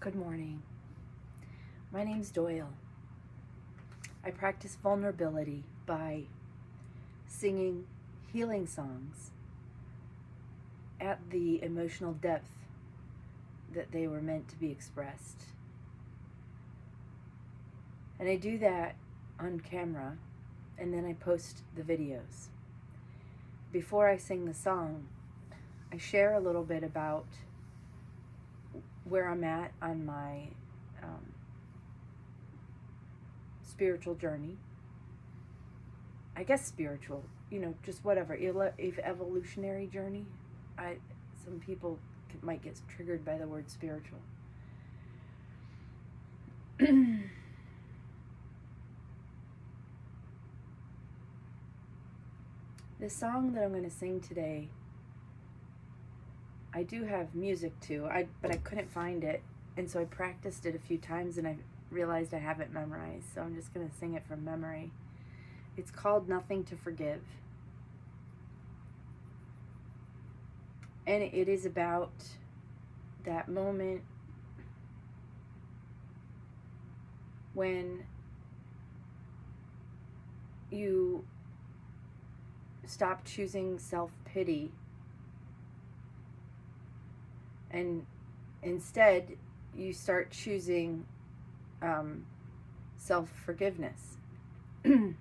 Good morning. My name's Doyle. I practice vulnerability by singing healing songs at the emotional depth that they were meant to be expressed. And I do that on camera, and then I post the videos. Before I sing the song, I share a little bit about where I'm at on my spiritual journey. I guess spiritual, just whatever, evolutionary journey. Some people might get triggered by the word spiritual. The song that I'm going to sing today, I do have music to, but I couldn't find it, and so I practiced it a few times, and I realized I haven't memorized, so I'm just going to sing it from memory. It's called Nothing to Forgive. And it is about that moment when you stop choosing self-pity and instead you start choosing self-forgiveness. And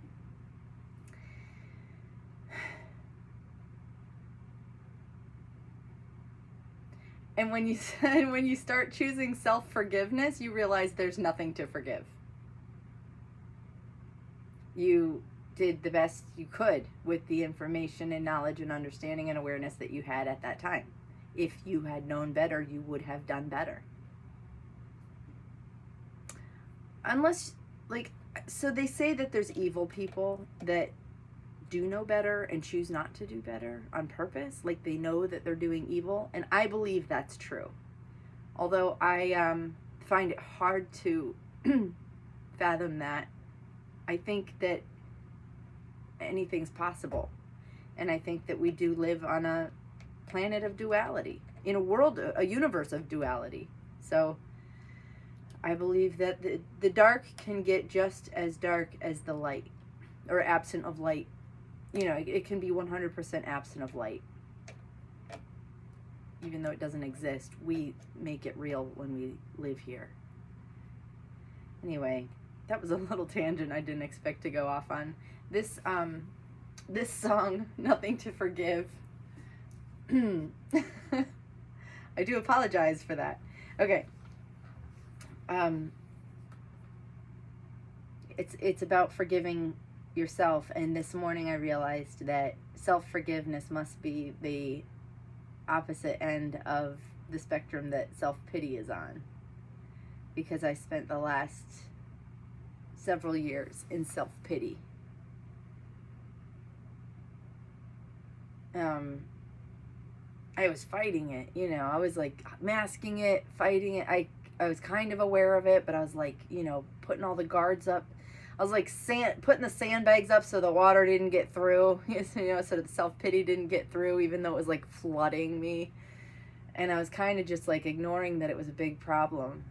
when you start choosing self-forgiveness, you realize there's nothing to forgive. You did the best you could with the information and knowledge and understanding and awareness that you had at that time. If you had known better, you would have done better. So they say that there's evil people that do know better and choose not to do better on purpose. Like they know that they're doing evil. And I believe that's true. Although I find it hard to fathom that. I think that anything's possible. And I think that we do live on a planet of duality, in a universe of duality. So I believe that the dark can get just as dark as the light, or absent of light. It can be 100% absent of light. Even though it doesn't exist, we make it real when we live here. Anyway, that was a little tangent I didn't expect to go off on. This song, Nothing to Forgive, I do apologize for that. Okay. It's about forgiving yourself, and this morning I realized that self-forgiveness must be the opposite end of the spectrum that self-pity is on, because I spent the last several years in self-pity. I was fighting it, I was like masking it, fighting it. I was kind of aware of it, but I was like, putting all the guards up. I was like putting the sandbags up so the water didn't get through, so the self-pity didn't get through, even though it was like flooding me. And I was kind of just like ignoring that it was a big problem.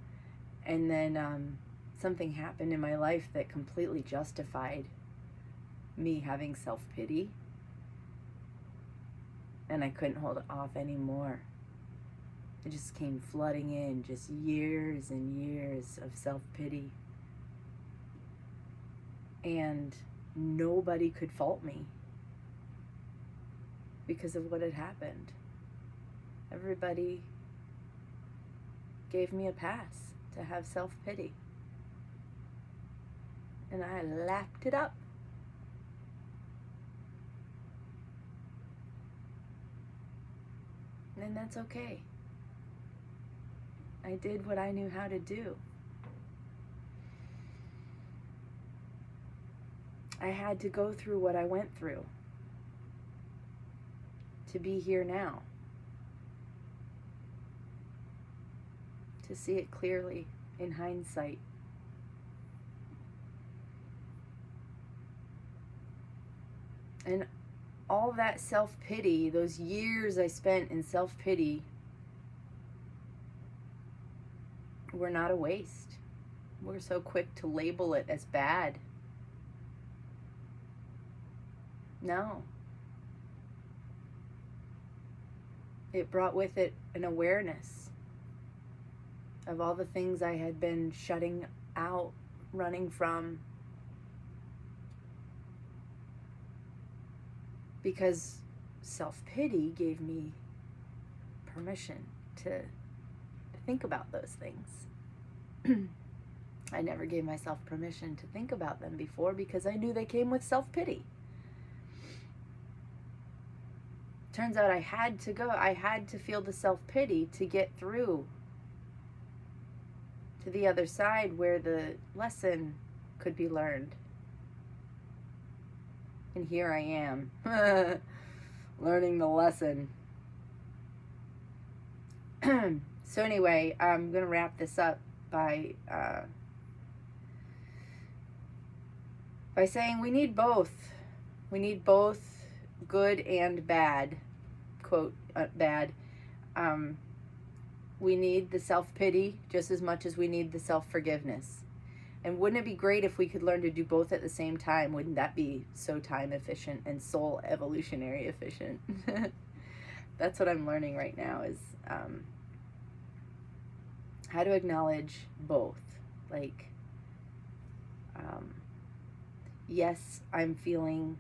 And then something happened in my life that completely justified me having self-pity. And I couldn't hold it off anymore. It just came flooding in, just years and years of self-pity. And nobody could fault me because of what had happened. Everybody gave me a pass to have self-pity. And I lapped it up. And that's okay. I did what I knew how to do. I had to go through what I went through to be here now, to see it clearly in hindsight. And all that self-pity, those years I spent in self-pity, we're not a waste. We're so quick to label it as bad. No. It brought with it an awareness of all the things I had been shutting out, running from, because self-pity gave me permission to think about those things. I never gave myself permission to think about them before because I knew they came with self-pity. Turns out I had to feel the self-pity to get through to the other side where the lesson could be learned. And here I am, learning the lesson. So anyway, I'm going to wrap this up by saying we need both. We need both good and bad, quote, bad. We need the self-pity just as much as we need the self-forgiveness. And wouldn't it be great if we could learn to do both at the same time? Wouldn't that be so time efficient and soul evolutionary efficient? That's what I'm learning right now, is how to acknowledge both. Like, yes, I'm feeling,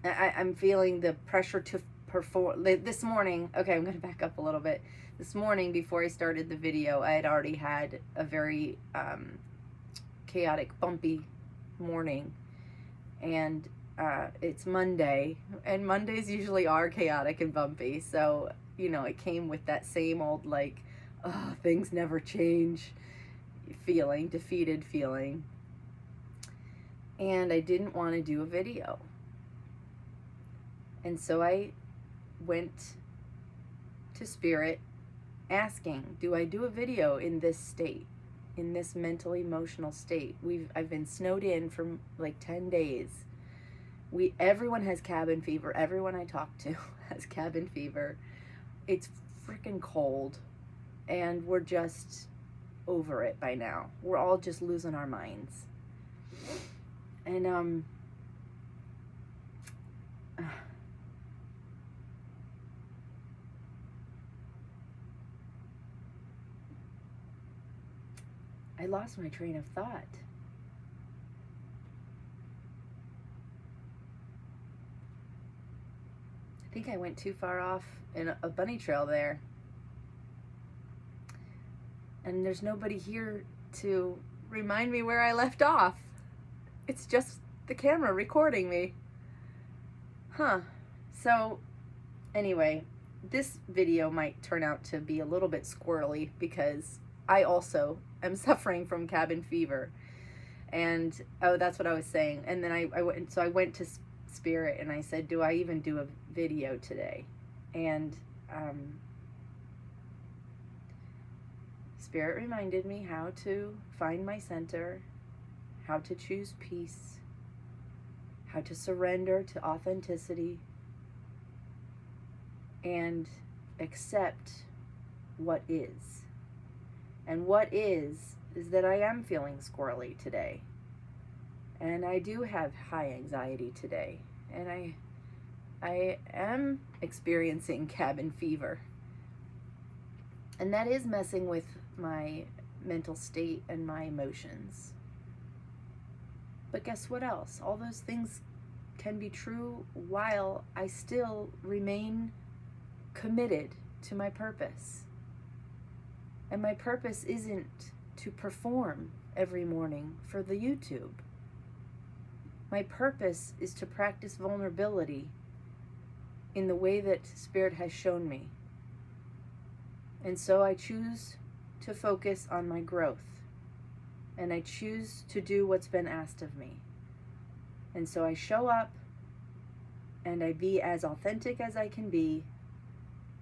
I'm feeling the pressure to perform. This morning, okay, I'm going to back up a little bit. This morning, before I started the video, I had already had a very chaotic, bumpy morning. And it's Monday, and Mondays usually are chaotic and bumpy. So, it came with that same old, like, oh, things never change feeling, defeated feeling. And I didn't want to do a video. And so I went to Spirit asking, do I do a video in this state, in this mental, emotional state? I've been snowed in for like 10 days. Everyone has cabin fever. Everyone I talk to has cabin fever. It's freaking cold, and we're just over it by now. We're all just losing our minds. And I lost my train of thought. I think I went too far off in a bunny trail there. And there's nobody here to remind me where I left off. It's just the camera recording me. So, anyway, this video might turn out to be a little bit squirrely because I also am suffering from cabin fever. And, that's what I was saying. And then I went to Spirit and I said, do I even do a video today? And Spirit reminded me how to find my center, how to choose peace, how to surrender to authenticity, and accept what is. And what is that I am feeling squirrely today. And I do have high anxiety today. And I am experiencing cabin fever. And that is messing with my mental state and my emotions. But guess what else? All those things can be true while I still remain committed to my purpose. And my purpose isn't to perform every morning for the YouTube. My purpose is to practice vulnerability in the way that Spirit has shown me. And so I choose to focus on my growth. And I choose to do what's been asked of me. And so I show up and I be as authentic as I can be.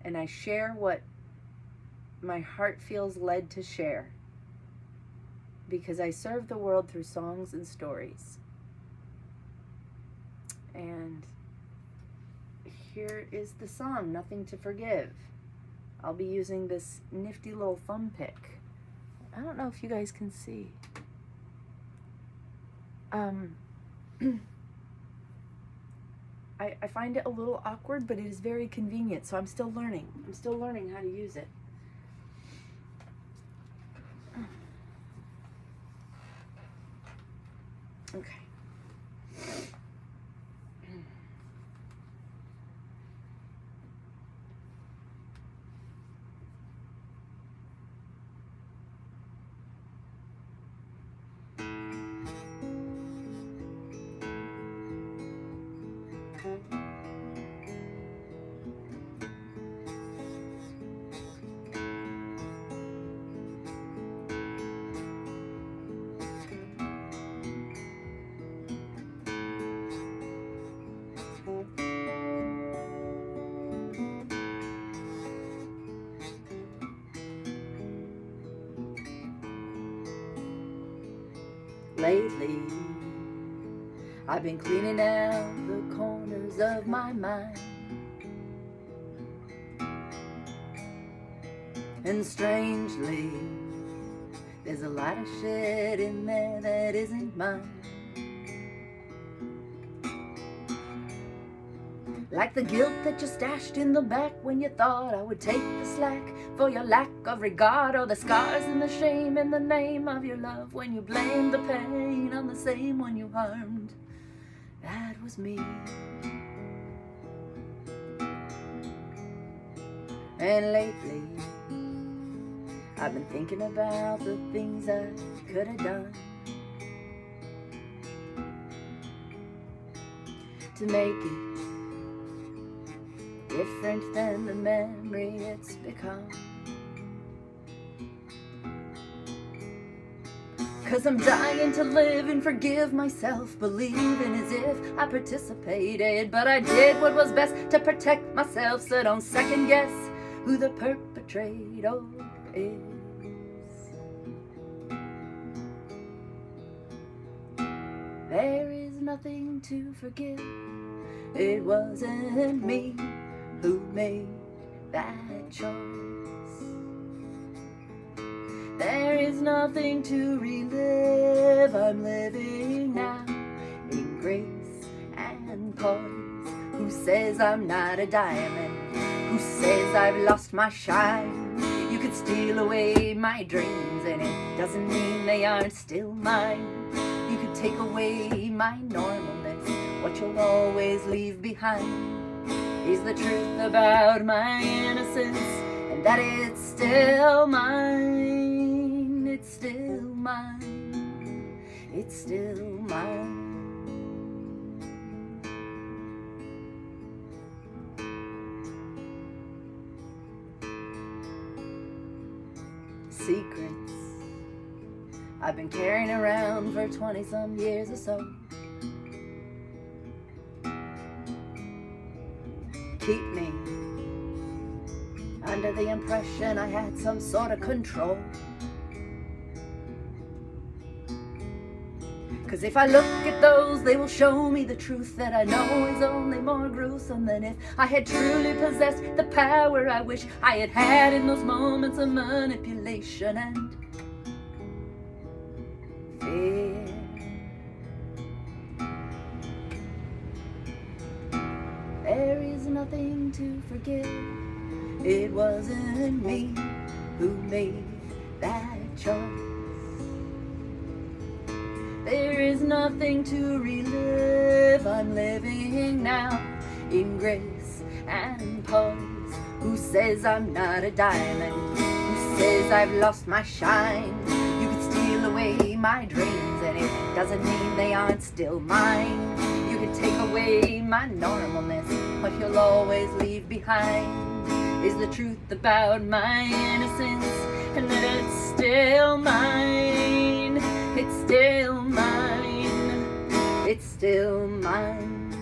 And I share what my heart feels led to share. Because I serve the world through songs and stories. And here is the song, Nothing to Forgive. I'll be using this nifty little thumb pick. I don't know if you guys can see. I find it a little awkward, but it is very convenient, so I'm still learning. I'm still learning how to use it. Okay. Lately, I've been cleaning out the corners of my mind, and strangely, there's a lot of shit in there that isn't mine. Like the guilt that you stashed in the back when you thought I would take the slack for your lack of regard, or the scars and the shame in the name of your love when you blamed the pain on the same one you harmed. That was me. And lately, I've been thinking about the things I could have done to make it different than the memory it's become. 'Cause I'm dying to live and forgive myself, believing as if I participated, but I did what was best to protect myself, so don't second guess who the perpetrator is. There is nothing to forgive. It wasn't me who made that choice. There is nothing to relive. I'm living now in grace and poise. Who says I'm not a diamond? Who says I've lost my shine? You could steal away my dreams, and it doesn't mean they aren't still mine. You could take away my normalness. What you'll always leave behind is the truth about my innocence, and that it's still mine. It's still mine. It's still mine. Secrets I've been carrying around for 20-some years or so. Keep me under the impression I had some sort of control. 'Cause if I look at those, they will show me the truth that I know is only more gruesome than if I had truly possessed the power I wish I had had in those moments of manipulation and fear. There is nothing to forgive. It wasn't me who made that choice. There is nothing to relive. I'm living now in grace and poise. Who says I'm not a diamond? Who says I've lost my shine? You could steal away my dreams, and it doesn't mean they aren't still mine. You could take away my normalness. What you'll always leave behind is the truth about my innocence, and that it's still mine. It's still mine. It's still mine.